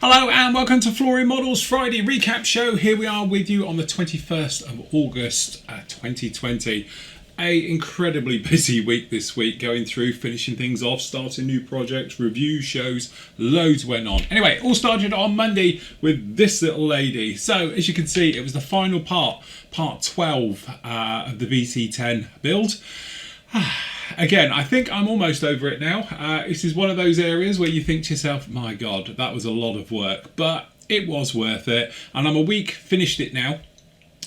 Hello and welcome to Flory Models Friday recap show. Here we are with you on the 21st of August 2020. A incredibly busy week this week, going through, finishing things off, starting new projects, review shows, loads went on. Anyway, all started on Monday with this little lady. So as you can see, it was the final part 12 of the VT10 build. Again, I think I'm almost over it now. This is one of those areas where you think to yourself, my God, that was a lot of work, but it was worth it. And I'm a week finished it now.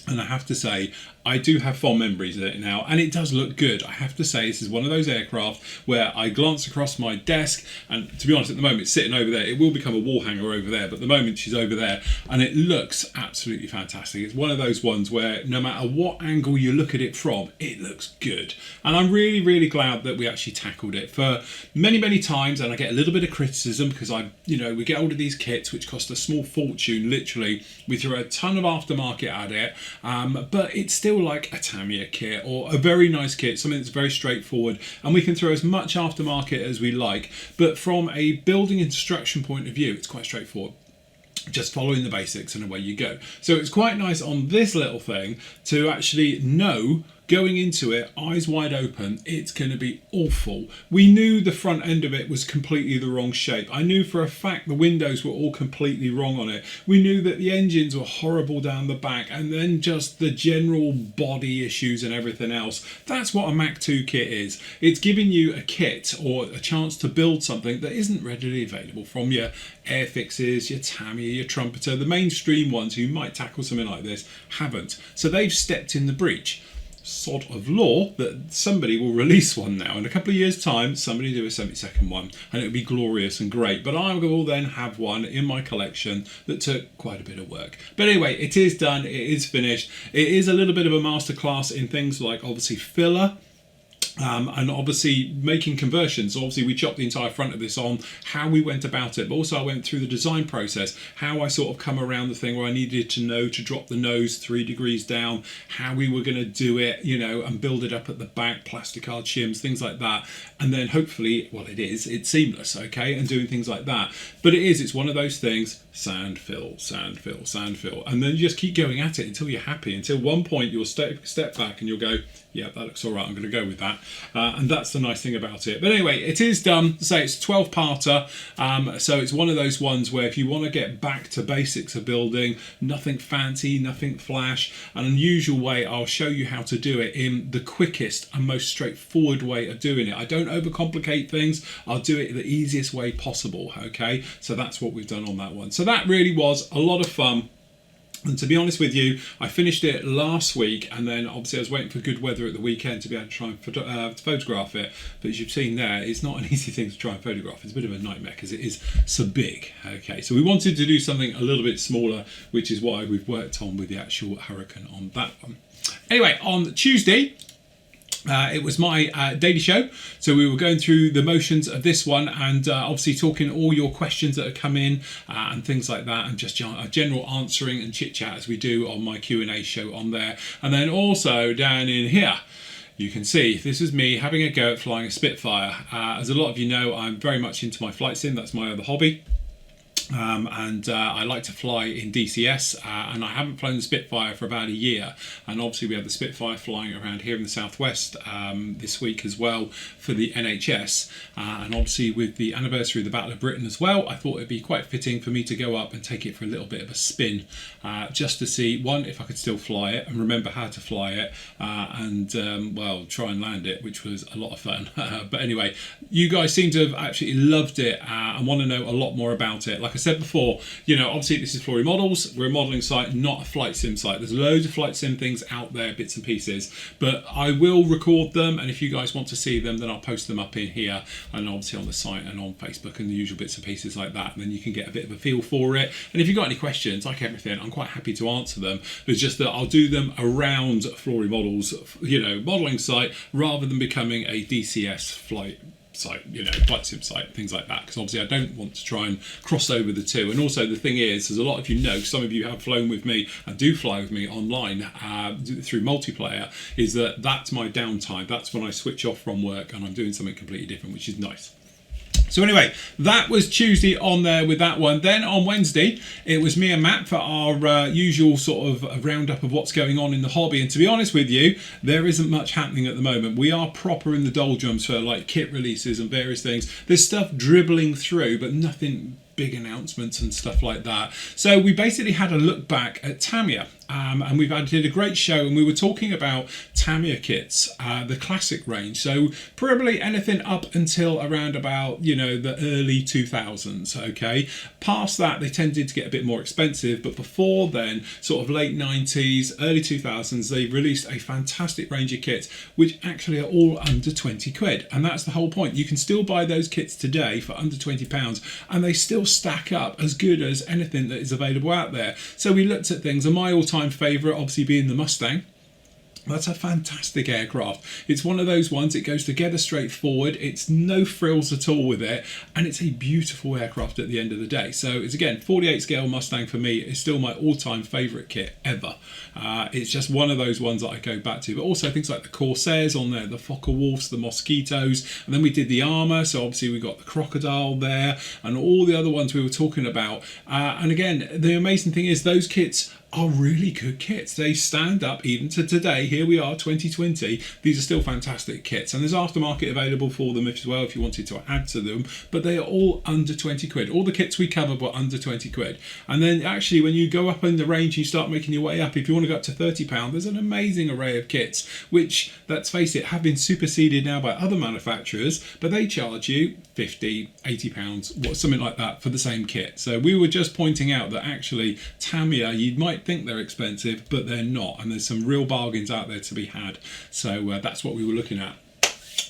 And I have to say, I do have fond memories of it now, and it does look good. I have to say, this is one of those aircraft where I glance across my desk, and to be honest, at the moment, it's sitting over there. It will become a wall hanger over there, but at the moment, she's over there, and it looks absolutely fantastic. It's one of those ones where no matter what angle you look at it from, it looks good. And I'm really, really glad that we actually tackled it. For many, many times, and I get a little bit of criticism because we get hold of these kits, which cost a small fortune, literally. We threw a ton of aftermarket at it, but it's still like a Tamiya kit or a very nice kit, something that's very straightforward, and we can throw as much aftermarket as we like, but from a building instruction point of view, it's quite straightforward. Just following the basics and away you go. So it's quite nice on this little thing to actually know, going into it, eyes wide open, it's going to be awful. We knew the front end of it was completely the wrong shape. I knew for a fact the windows were all completely wrong on it. We knew that the engines were horrible down the back, and then just the general body issues and everything else. That's what a Mach 2 kit is. It's giving you a kit or a chance to build something that isn't readily available from your Airfixes, your Tamiya, your Trumpeter. The mainstream ones who might tackle something like this haven't. So they've stepped in the breach. Sort of law that somebody will release one now in a couple of years time, somebody do a 72nd one, and it would be glorious and great, but I will then have one in my collection that took quite a bit of work. But anyway, it is done, it is finished. It is a little bit of a masterclass in things like obviously filler, and obviously making conversions. Obviously we chopped the entire front of this on, how we went about it, but also I went through the design process, how I sort of come around the thing where I needed to know to drop the nose 3 degrees down, how we were going to do it, and build it up at the back, plasticard shims, things like that, and then hopefully, well, it's seamless, okay, and doing things like that. But it's one of those things, sand fill, sand fill, sand fill, and then you just keep going at it until you're happy, until one point you'll step back and you'll go, yeah, that looks all right, I'm going to go with that. And that's the nice thing about it. But anyway, it is done. Say it's a 12-parter. So it's one of those ones where if you want to get back to basics of building, nothing fancy, nothing flash, an unusual way, I'll show you how to do it in the quickest and most straightforward way of doing it. I don't overcomplicate things. I'll do it the easiest way possible. Okay, so that's what we've done on that one. So that really was a lot of fun. And to be honest with you, I finished it last week, and then obviously I was waiting for good weather at the weekend to be able to try and photograph it. But as you've seen there, it's not an easy thing to try and photograph. It's a bit of a nightmare because it is so big. Okay, so we wanted to do something a little bit smaller, which is why we've worked on with the actual Hurricane on that one. Anyway, on Tuesday, it was my daily show, so we were going through the motions of this one, and obviously talking all your questions that have come in and things like that, and just general answering and chit chat as we do on my Q&A show on there. And then also down in here, you can see this is me having a go at flying a Spitfire. As a lot of you know, I'm very much into my flight sim. That's my other hobby. And I like to fly in DCS, and I haven't flown the Spitfire for about a year, and obviously we have the Spitfire flying around here in the southwest this week as well for the NHS, and obviously with the anniversary of the Battle of Britain as well, I thought it'd be quite fitting for me to go up and take it for a little bit of a spin, just to see, one, if I could still fly it and remember how to fly it, and well, try and land it, which was a lot of fun. But anyway, you guys seem to have absolutely loved it and want to know a lot more about it. Like I said before, obviously this is Flory Models. We're a modelling site, not a flight sim site. There's loads of flight sim things out there, bits and pieces, but I will record them, and if you guys want to see them, then I'll post them up in here, and obviously on the site and on Facebook and the usual bits and pieces like that, and then you can get a bit of a feel for it. And if you've got any questions, like everything, I'm quite happy to answer them. It's just that I'll do them around Flory Models, modelling site, rather than becoming a DCS flight site, flight sim site, things like that, because obviously I don't want to try and cross over the two. And also the thing is, as a lot of you know, some of you have flown with me and do fly with me online through multiplayer, is that's my downtime. That's when I switch off from work and I'm doing something completely different, which is nice. So anyway, that was Tuesday on there with that one. Then on Wednesday, it was me and Matt for our usual sort of roundup of what's going on in the hobby. And to be honest with you, there isn't much happening at the moment. We are proper in the doldrums for like kit releases and various things. There's stuff dribbling through, but nothing big announcements and stuff like that. So we basically had a look back at Tamiya. And we did a great show, and we were talking about Tamiya Kits, the classic range. So probably anything up until around about, you know, the early 2000s, okay? Past that, they tended to get a bit more expensive, but before then, sort of late 90s, early 2000s, they released a fantastic range of kits, which actually are all under 20 quid. And that's the whole point. You can still buy those kits today for under £20, and they still stack up as good as anything that is available out there. So we looked at things, and my all-time favourite obviously being the Mustang. That's a fantastic aircraft. It's one of those ones, it goes together straightforward, it's no frills at all with it, and it's a beautiful aircraft at the end of the day. So it's, again, 48 scale Mustang for me is still my all-time favourite kit ever. It's just one of those ones that I go back to, but also things like the Corsairs on there, the Focke-Wulfs, the Mosquitoes, and then we did the armour, so obviously we got the Crocodile there, and all the other ones we were talking about. And again, the amazing thing is those kits are really good kits. They stand up even to today. Here we are, 2020. These are still fantastic kits, and there's aftermarket available for them as well if you wanted to add to them, but they are all under 20 quid. All the kits we covered were under 20 quid. And then actually when you go up in the range, you start making your way up. If you want to go up to £30, there's an amazing array of kits, which, let's face it, have been superseded now by other manufacturers, but they charge you £50, £80, something like that for the same kit. So we were just pointing out that actually Tamiya, you might think they're expensive, but they're not, and there's some real bargains out there to be had. So that's what we were looking at.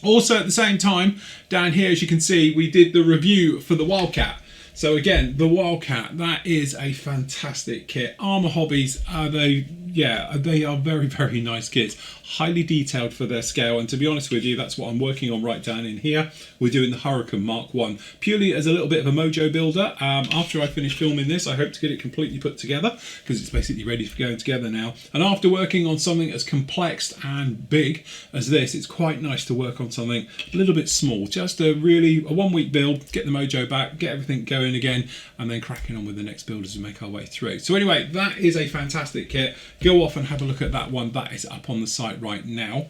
Also at the same time, down here, as you can see, we did the review for the Wildcat. So again, the Wildcat, that is a fantastic kit. Armour Hobbies, they are very, very nice kits. Highly detailed for their scale, and to be honest with you, that's what I'm working on right down in here. We're doing the Hurricane Mark 1, purely as a little bit of a mojo builder. After I finish filming this, I hope to get it completely put together, because it's basically ready for going together now. And after working on something as complex and big as this, it's quite nice to work on something a little bit small. Just a 1 week build, get the mojo back, get everything going again, and then cracking on with the next build as we make our way through. So anyway, that is a fantastic kit. Go off and have a look at that one. That is up on the site right now.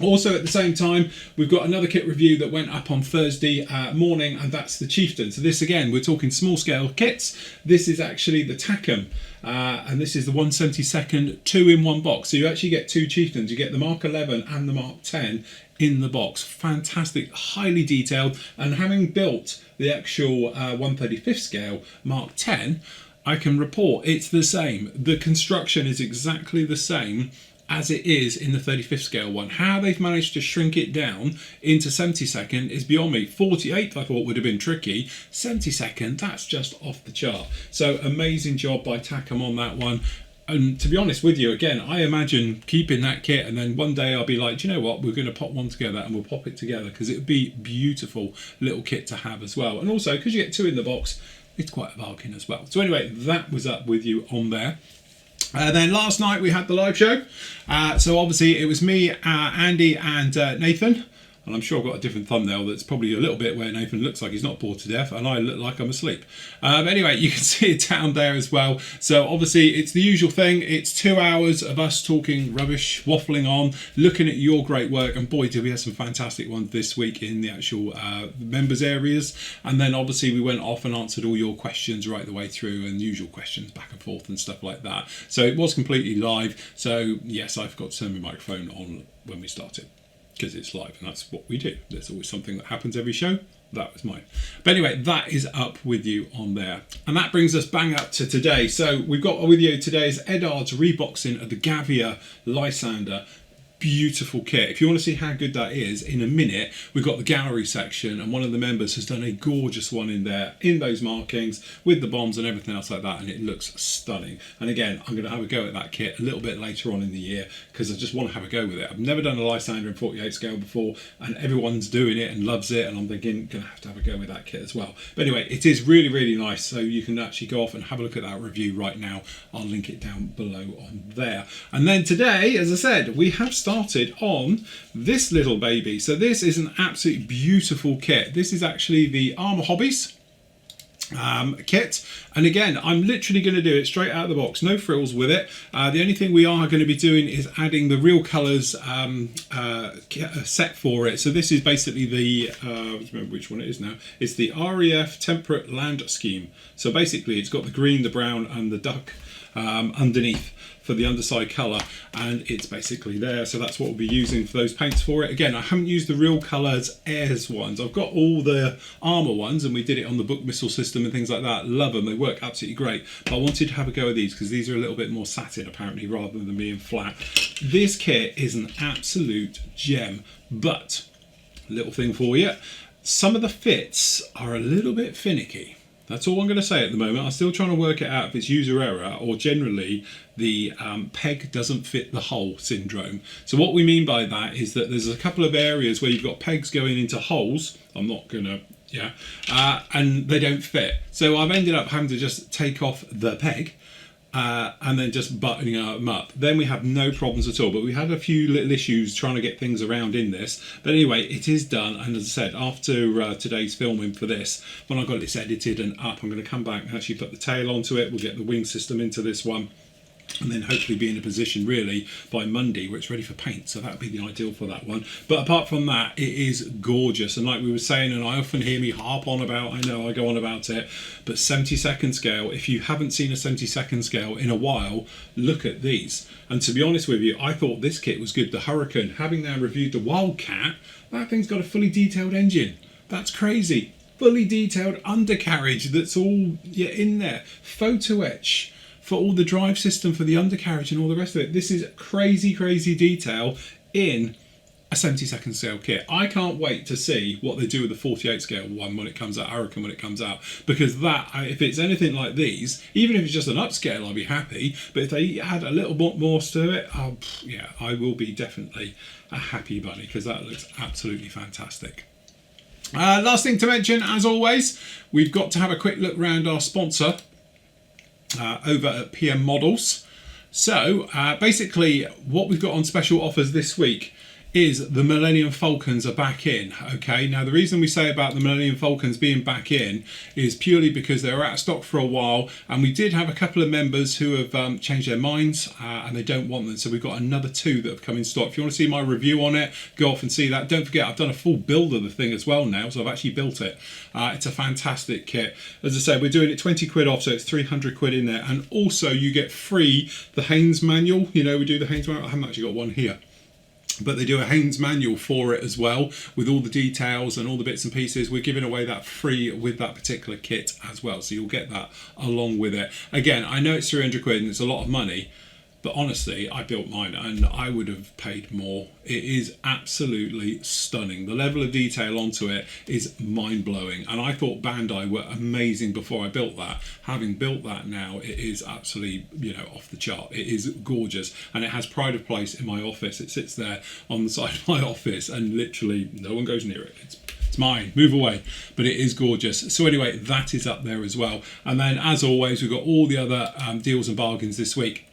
Also at the same time, we've got another kit review that went up on Thursday morning, and that's the Chieftain. So this, again, we're talking small scale kits. This is actually the Tacom, and this is the 1/72 2-in-1 box. So you actually get two Chieftains. You get the Mark 11 and the Mark 10 in the box. Fantastic, highly detailed, and having built the actual 1/35 scale Mark 10, I can report it's the same. The construction is exactly the same as it is in the 35th scale one. How they've managed to shrink it down into 72nd is beyond me. 48th I thought would have been tricky. 72nd, that's just off the chart. So amazing job by Tacom on that one. And to be honest with you, again, I imagine keeping that kit, and then one day I'll be like, do you know what, we're going to pop one together, and we'll pop it together, because it would be beautiful little kit to have as well. And also, because you get two in the box, it's quite a bargain as well. So anyway, that was up with you on there. Then last night we had the live show. So obviously it was me, Andy and Nathan. And I'm sure I've got a different thumbnail that's probably a little bit where Nathan looks like he's not bored to death and I look like I'm asleep. But anyway, you can see it down there as well. So obviously it's the usual thing. It's 2 hours of us talking rubbish, waffling on, looking at your great work. And boy, did we have some fantastic ones this week in the actual members areas. And then obviously we went off and answered all your questions right the way through, and usual questions back and forth and stuff like that. So it was completely live. So yes, I forgot to turn my microphone on when we started, because it's live and that's what we do. There's always something that happens every show. That was mine. But anyway, that is up with you on there. And that brings us bang up to today. So we've got with you today is Edard's reboxing of the Gavia Lysander. Beautiful kit. If you want to see how good that is, in a minute we've got the gallery section, and one of the members has done a gorgeous one in there in those markings with the bombs and everything else like that, and it looks stunning. And again, I'm going to have a go at that kit a little bit later on in the year, because I just want to have a go with it. I've never done a Lysander in 48 scale before, and everyone's doing it and loves it, and I'm thinking going to have a go with that kit as well. But anyway, it is really, really nice. So you can actually go off and have a look at that review right now. I'll link it down below on there. And then today, as I said, we have started on this little baby. So this is an absolutely beautiful kit. This is actually the Armour Hobbies kit, and again I'm literally going to do it straight out of the box, no frills with it. The only thing we are going to be doing is adding the real colours set for it. So this is basically the remember which one it is now. It's the REF Temperate Land Scheme. So basically it's got the green, the brown and the duck underneath for the underside colour, and it's basically there. So that's what we'll be using for those paints for it. Again, I haven't used the Real Colours Airs ones. I've got all the Armour ones, and we did it on the book missile system and things like that. Love them, they work absolutely great. But I wanted to have a go at these because these are a little bit more satin apparently rather than being flat. This kit is an absolute gem, but little thing for you, some of the fits are a little bit finicky. That's all I'm going to say at the moment. I'm still trying to work it out if it's user error or generally the peg doesn't fit the hole syndrome. So what we mean by that is that there's a couple of areas where you've got pegs going into holes. I'm not going to, and they don't fit. So I've ended up having to just take off the peg and then just buttoning them up. Then we have no problems at all, but we had a few little issues trying to get things around in this. But anyway, it is done, and as I said, after today's filming for this, when I got this edited and up, I'm going to come back and actually put the tail onto it. We'll get the wing system into this one, and then hopefully be in a position really by Monday where it's ready for paint. So that would be the ideal for that one. But apart from that, it is gorgeous. And like we were saying, and I often hear me harp on about, I know I go on about it, but 70-second scale, if you haven't seen a 70-second scale in a while, look at these. And to be honest with you, I thought this kit was good. The Hurricane, having now reviewed the Wildcat, that thing's got a fully detailed engine. That's crazy. Fully detailed undercarriage that's all in there. Photo etch for all the drive system for the undercarriage and all the rest of it. This is crazy, crazy detail in a 70-second scale kit. I can't wait to see what they do with the 48 scale one when it comes out, Hurricane when it comes out, because that, if it's anything like these, even if it's just an upscale, I'll be happy. But if they add a little bit more to it, I will be definitely a happy bunny, because that looks absolutely fantastic. Last thing to mention, as always, we've got to have a quick look around our sponsor over at PM Models. So basically what we've got on special offers this week is the Millennium Falcons are back in. Okay, now the reason we say about the Millennium Falcons being back in is purely because they were out of stock for a while, and we did have a couple of members who have changed their minds and they don't want them. So we've got another two that have come in stock. If you want to see my review on it, go off and see that. Don't forget, I've done a full build of the thing as well now, so I've actually built it. It's a fantastic kit. As I said, we're doing it 20 quid off, so it's 300 quid in there, and also you get free the Haynes manual. You know, we do the Haynes manual. I haven't actually got one here, but they do a Haynes manual for it as well, with all the details and all the bits and pieces. We're giving away that free with that particular kit as well, so you'll get that along with it. Again, I know it's 300 quid and it's a lot of money, but honestly, I built mine and I would have paid more. It is absolutely stunning. The level of detail onto it is mind-blowing, and I thought Bandai were amazing before I built that. Having built that now, it is absolutely, off the chart. It is gorgeous, and it has pride of place in my office. It sits there on the side of my office and literally no one goes near it. It's mine, move away. But it is gorgeous. So anyway, that is up there as well. And then as always, we've got all the other deals and bargains this week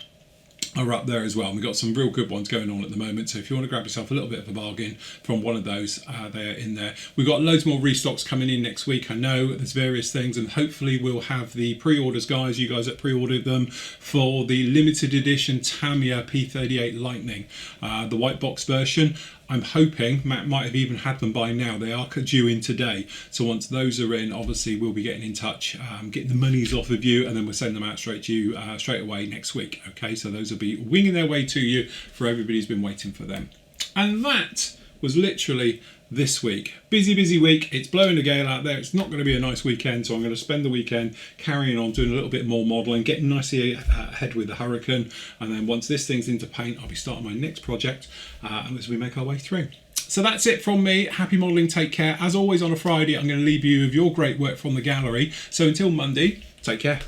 are up there as well, and we've got some real good ones going on at the moment. So if you want to grab yourself a little bit of a bargain from one of those, they're in there. We've got loads more restocks coming in next week. I know there's various things, and hopefully we'll have the pre-orders, guys, you guys that pre-ordered them, for the limited edition Tamiya P38 Lightning, the white box version. I'm hoping Matt might have even had them by now. They are due in today. So once those are in, obviously we'll be getting in touch, getting the monies off of you, and then we'll send them out straight to you straight away next week. Okay, so those will be winging their way to you for everybody who's been waiting for them. And that was literally this week. Busy week. It's blowing a gale out there. It's not going to be a nice weekend, so I'm going to spend the weekend carrying on doing a little bit more modelling, getting nicely ahead with the Hurricane, and then once this thing's into paint, I'll be starting my next project as we make our way through. So that's it from me. Happy modelling, take care. As always on a Friday, I'm going to leave you with your great work from the gallery. So until Monday, take care.